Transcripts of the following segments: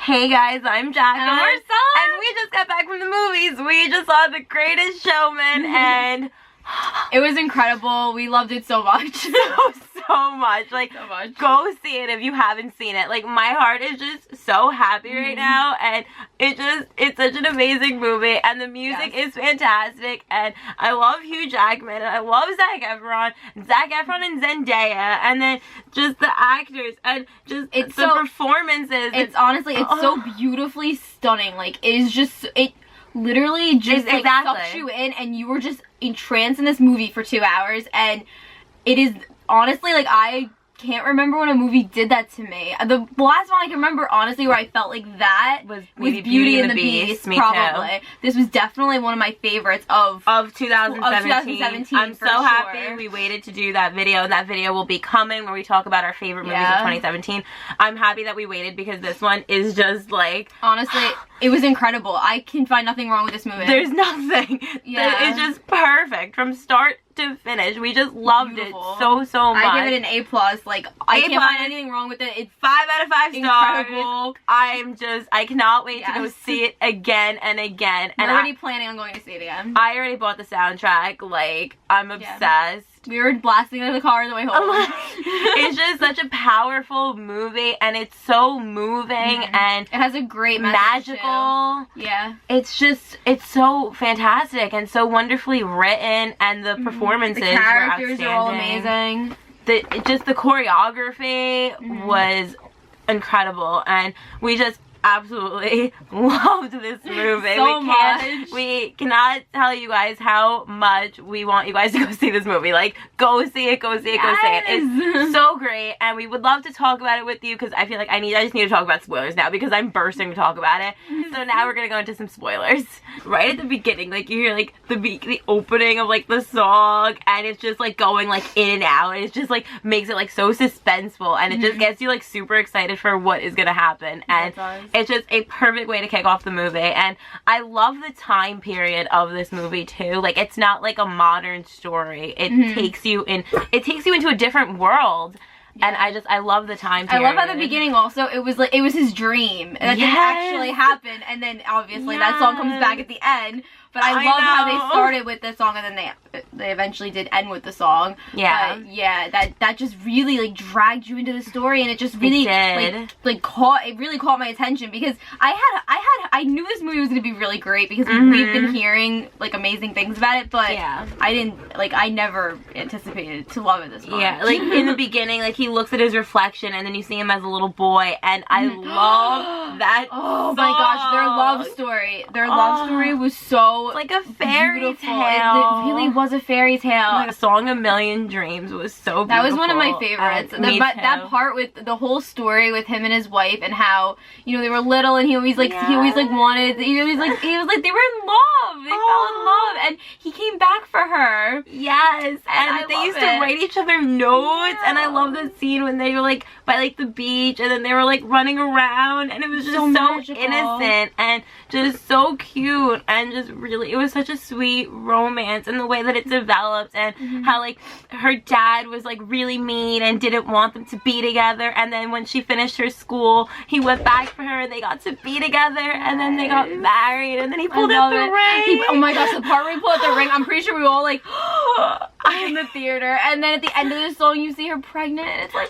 Hey guys, I'm Jacqueline. And we're Stella. And we just got back from the movies. We just saw The Greatest Showman and it was incredible. We loved it so much. so much. Like, so much. Go see it if you haven't seen it. Like, my heart is just so happy right now, and it's such an amazing movie, and the music is fantastic, and I love Hugh Jackman, and I love Zac Efron and Zendaya, and then just the actors, and just the performances. It's honestly, it's so beautifully stunning. Like, it is just, it literally just like sucks you in, and you were just entranced in this movie for 2 hours, and it is honestly, like, I can't remember when a movie did that to me. The last one I can remember, honestly, where I felt like that was Beauty and the Beast, probably. Too. This was definitely one of my favorites of 2017. I'm so happy we waited to do that video, and that video will be coming where we talk about our favorite movies of 2017. I'm happy that we waited because this one is just like... Honestly, it was incredible. I can find nothing wrong with this movie. There's nothing. Yeah. It's just perfect from start to finish. We just loved it so much. I give it an A+. Like, I can't find anything wrong with it. It's 5 out of 5 stars. I cannot wait to go see it again and again. And I'm already planning on going to see it again. I already bought the soundtrack. Like, I'm obsessed. We were blasting it in the car on the way home. It's just such a powerful movie, and it's so moving, and it has a great magical. Too. Yeah. It's so fantastic and so wonderfully written, and the performances the characters were outstanding. Are all amazing. The choreography was incredible, and we just absolutely loved this movie. So much. We cannot tell you guys how much we want you guys to go see this movie. Like, go see it, go see it, go see it. It's so great, and we would love to talk about it with you, because I feel like I just need to talk about spoilers now, because I'm bursting to talk about it. So now we're gonna go into some spoilers. Right at the beginning, like, you hear like the opening of like the song, and it's just like going like in and out, and it just like makes it like so suspenseful, and it just gets you like super excited for what is gonna happen. And it's just a perfect way to kick off the movie, and I love the time period of this movie too. Like, it's not like a modern story. It takes you into a different world. Yeah. And I love the time period. I love at the beginning also, it was his dream. And that didn't actually happen, and then obviously that song comes back at the end. But I love how they started with the song, and then they eventually did end with the song. Yeah. But yeah, that just really like dragged you into the story, and it just really like caught my attention, because I knew this movie was gonna be really great, because we've been hearing like amazing things about it, but I never anticipated to love it this much. Yeah, like in the beginning, like he looks at his reflection, and then you see him as a little boy, and I love that. Oh my gosh, their love story was so like a fairy beautiful. tale. It really was a fairy tale. Like, a Song of Million Dreams was so beautiful. That was one of my favorites. That part with the whole story with him and his wife, and how, you know, they were little, and he always like wanted, he was like they were in love. They fell in love, and he came back for her. Yes, and they used to write each other notes, and I love the scene when they were like by like the beach, and then they were like running around, and it was just so innocent and just so cute, and just really, it was such a sweet romance, and the way that it developed, and how like her dad was like really mean and didn't want them to be together, and then when she finished her school, he went back for her, and they got to be together, and then they got married, and then he pulled out the ring. Oh my gosh, the part where he pulled out the ring, I'm pretty sure we were all like in the theater, and then at the end of the song you see her pregnant, and it's like,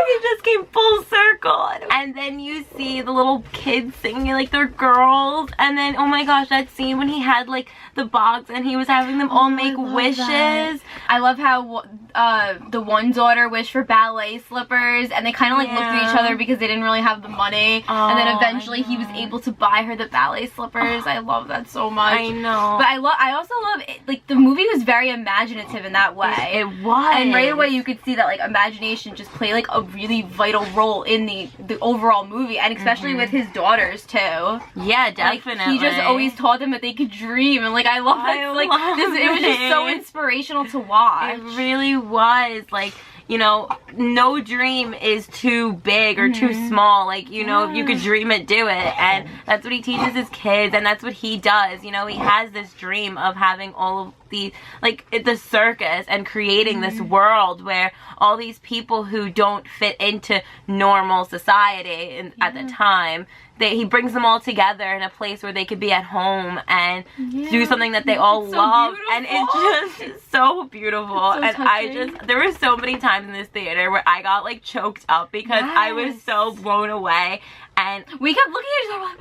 it just came full circle. And then you see the little kids singing like they're girls, and then oh my gosh, that scene when he had like the box and he was having them all make wishes. I love how the one daughter wished for ballet slippers, and they kind of like looked at each other because they didn't really have the money, and then eventually he was able to buy her the ballet slippers. I love that so much. I know. But I also love it, like, the movie was very imaginative in that way. It was. And right away you could see that like imagination just played like a really vital role in the overall movie, and especially with his daughters too. Yeah, definitely. Like, he just always taught them that they could dream, and like I love that. Like, it was just so inspirational to watch. It really was. Like, you know, no dream is too big or too small. Like, you know, if you could dream it, do it. And that's what he teaches his kids, and that's what he does. You know, he has this dream of having all the circus and creating this world where all these people who don't fit into normal society at the time, he brings them all together in a place where they could be at home and do something that they all love. Beautiful. And it's just so beautiful. So and touching. There were so many times in this theater where I got like choked up because I was so blown away. And we kept looking at each other like,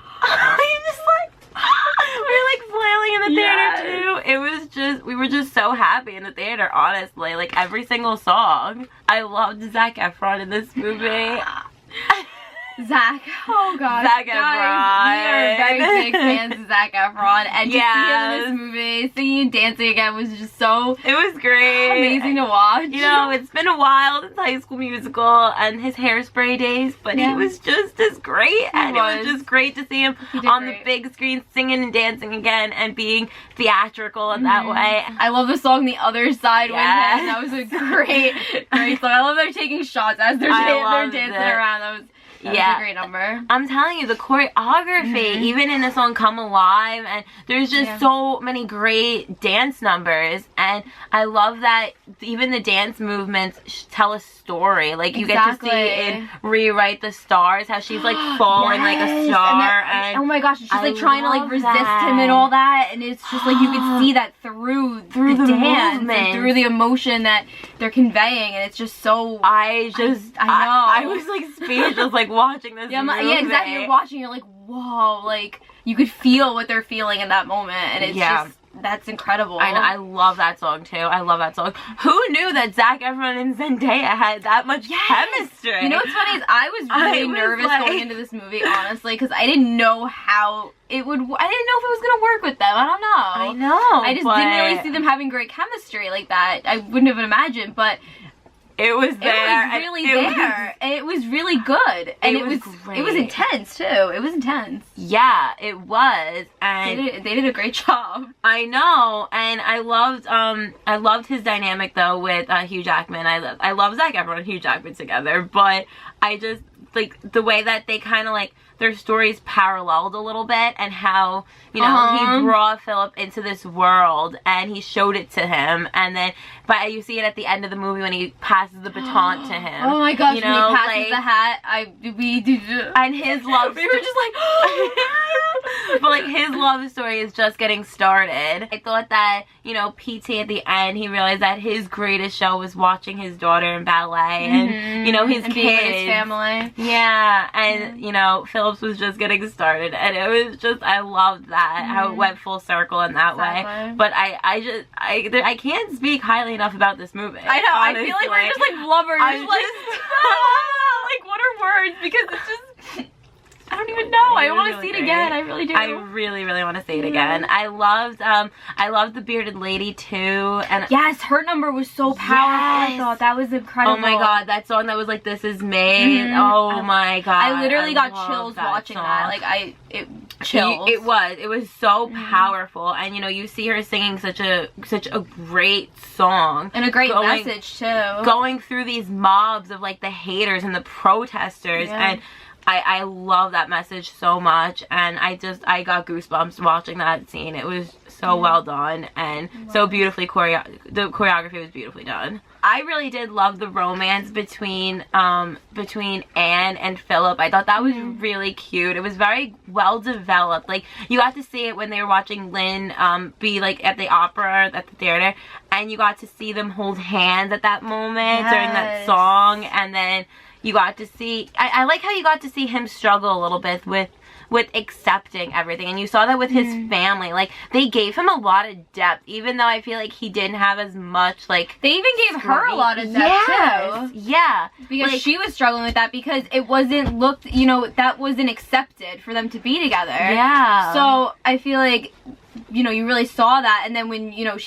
we were like flailing in the theater too. It was just, we were just so happy in the theater, honestly. Like every single song. I loved Zac Efron in this movie. Zac, oh god, Zac Efron. Guys, we are very big fans of Zac Efron, and to see him in this movie, singing and dancing again was just so. It was great, amazing to watch. You know, it's been a while since High School Musical and his Hairspray days, but he was just as great, and it was just great to see him on the big screen singing and dancing again and being theatrical in that way. I love the song "The Other Side" with him. That was a great song. I love they're taking shots as they're dancing around. That was a great number. I'm telling you, the choreography, even in the song Come Alive, and there's just so many great dance numbers, and I love that even the dance movements tell a story. Like, you get to see in Rewrite the Stars how she's like falling like a star, and oh my gosh, she's like trying to like resist him and all that, and it's just like you can see that through the dance and through the emotion that they're conveying, and it's just so I was like speechless, like watching this movie. Yeah, exactly. You're watching, you're like, whoa, like you could feel what they're feeling in that moment, and it's just, that's incredible. And I love that song too. I love that song. Who knew that Zac Efron and Zendaya had that much chemistry? You know what's funny is I was really nervous going into this movie, honestly, because I didn't know how it would. I didn't know if it was gonna work with them. I don't know. I know. I just didn't really see them having great chemistry like that. I wouldn't have imagined, but. It was there. It was really there. And it was really good. And it was great. It was intense too. It was intense. Yeah, it was. And they did a great job. I know. And I loved his dynamic though with Hugh Jackman. I love Zac Efron and Hugh Jackman together, but I just like the way that they kind of like their stories paralleled a little bit, and how, you know, he brought Philip into this world and he showed it to him, and then but you see it at the end of the movie when he passes the baton to him. Oh my gosh, you know, when he passes the hat, and his love we were just like but like his love story is just getting started. I thought that, you know, PT at the end, he realized that his greatest show was watching his daughter in ballet, and you know, his kids, his family. Yeah, and you know, Phillips was just getting started, and it was just, I loved that how it went full circle in that way. But I can't speak highly enough about this movie. I know. Honestly. I feel like we're just like blubbering. Like what are words? Because it's just. I don't even know. I want to see it again. I really do. I really want to see it again. I loved the bearded lady too, and yes, her number was so powerful. I thought that was incredible. Oh my god, that song that was like "This Is Me." Oh my god, I literally got chills watching that. Like chills. It was so powerful, and you know, you see her singing such a great song and a great message too. Going through these mobs of like the haters and the protesters and. I love that message so much, and I got goosebumps watching that scene. It was so well done, and so beautifully the choreography was beautifully done. I really did love the romance between Anne and Philip. I thought that was really cute. It was very well developed. Like, you got to see it when they were watching Lynn be like at the opera at the theater, and you got to see them hold hands at that moment during that song, and then you got to see, I like how you got to see him struggle a little bit with accepting everything, and you saw that with his family. Like, they gave him a lot of depth, even though I feel like he didn't have as much, like, they even gave her a lot of depth too. Yeah, because like, she was struggling with that, because it wasn't looked, you know, that wasn't accepted for them to be together. Yeah. So I feel like, you know, you really saw that, and then when, you know,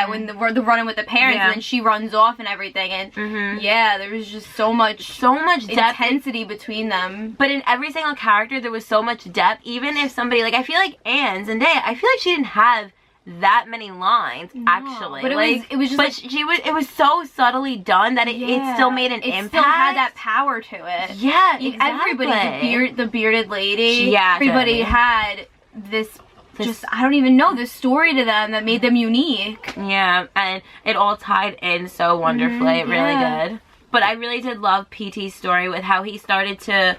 when the running with the parents, and then she runs off and everything, and there was just so much depth, intensity between them. But in every single character, there was so much depth. Even if somebody, like, I feel like Anne Zendaya, I feel like she didn't have that many lines actually. But it was just, but like, it was so subtly done that it still made an impact. It still had that power to it. Yeah, exactly. Everybody, the bearded lady, everybody had this just, I don't even know, the story to them that made them unique. Yeah, and it all tied in so wonderfully. It really did. But I really did love PT's story with how he started to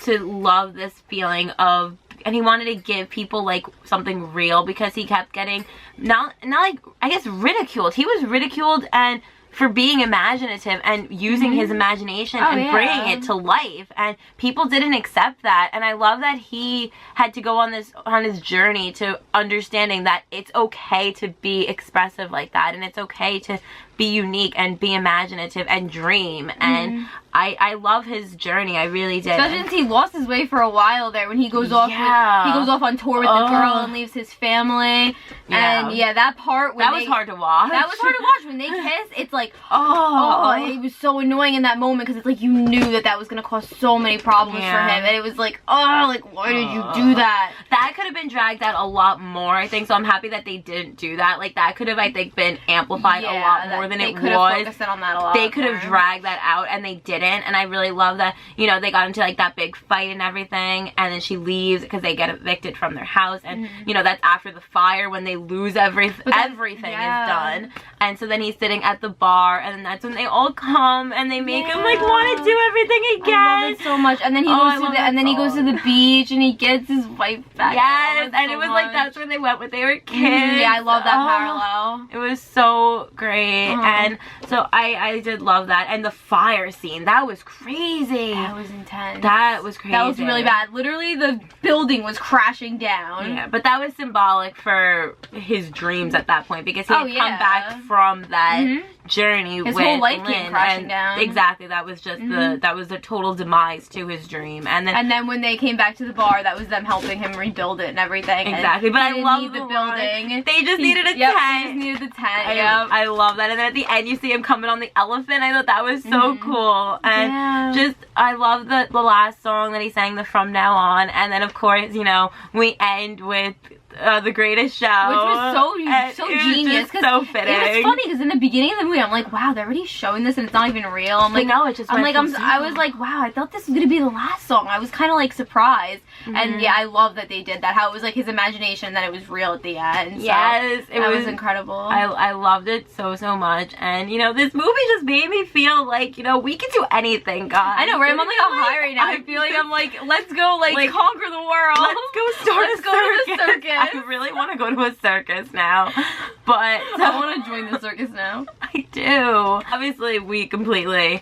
love this feeling of, and he wanted to give people like something real, because he kept getting not like, I guess, ridiculed. He was ridiculed and for being imaginative and using his imagination and bringing it to life, and people didn't accept that. And I love that he had to go on his journey to understanding that it's okay to be expressive like that, and it's okay to be unique and be imaginative and dream. And I love his journey. I really did. Especially since he lost his way for a while there when he goes off he goes off on tour with the girl and leaves his family. And that part when that was hard to watch. That was hard to watch. When they kiss, it's like it was so annoying in that moment, because it's like you knew that was gonna cause so many problems for him, and it was like, why did you do that? That could have been dragged out a lot more, I think. So I'm happy that they didn't do that. Like, that could have, I think, been amplified a lot more than it was. They could have focused on that a lot. They could have dragged that out, and they didn't. And I really love that, you know, they got into like that big fight and everything, and then she leaves because they get evicted from their house, and you know, that's after the fire when they lose everything is done. And so then he's sitting at the bar, and then that's when they all come and they make him like want to do everything again. I love it so much. And then he goes to the beach and he gets his wife back. Yes, and it was like that's when they went when they were kids. Yeah, I love that parallel. It was so great. And so I did love that. And the fire scene, that was crazy. That was intense. That was crazy. That was really bad. Literally the building was crashing down. Yeah, but that was symbolic for his dreams at that point, because he had come back from that journey his with whole life Lynn, came crashing down. Exactly, that was just that was the total demise to his dream. And then when they came back to the bar, that was them helping him rebuild it and everything. Exactly, but I love the building. They just needed a tent. They just needed the tent. I love that. And then at the end, you see him coming on the elephant. I thought that was so cool. And just, I love the last song that he sang, the From Now On. And then, of course, you know, we end with The Greatest Show. Which was so genius. So fitting. It was funny because in the beginning of the movie, I'm like, wow, they're already showing this and it's not even real. I'm like, no, it just I was like, wow, I thought this was gonna be the last song. I was kind of like surprised. And yeah, I love that they did that. How it was like his imagination, that it was real at the end. So yes, it was incredible. I loved it so much. And you know, this movie just made me feel like, you know, we can do anything, guys. I know, right? I'm on like a high right now. I feel like I'm like, let's go like conquer the world. Let's go start let's go to the circus. I really want to go to a circus now, but I want to join the circus now. I do. Obviously, we completely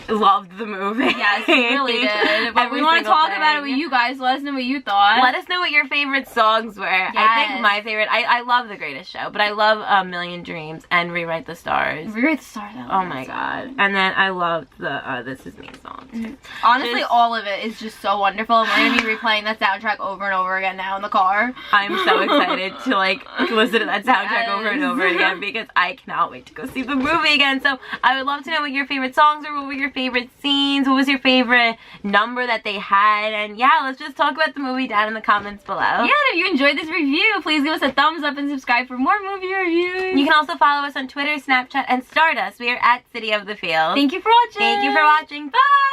loved the movie. Yes, we really did. But we want to talk about it with you guys. Let us know what you thought. Let us know what your favorite songs were. Yes. I think my favorite, I love The Greatest Show, but I love A Million Dreams and Rewrite the Stars. Rewrite the Stars. Oh my god. And then I loved the This Is Me song. Honestly, all of it is just so wonderful. And we're going to be replaying that soundtrack over and over again now in the car. I'm so excited to like listen to that soundtrack over and over again, because I cannot wait to go see the movie again. So I would love to know what your favorite songs are, what were your favorite scenes, what was your favorite number that they had, and yeah, let's just talk about the movie down in the comments below. Yeah, and if you enjoyed this review, please give us a thumbs up and subscribe for more movie reviews. You can also follow us on Twitter, Snapchat, and Stardust. We are at City of the Feels. Thank you for watching. Thank you for watching. Bye!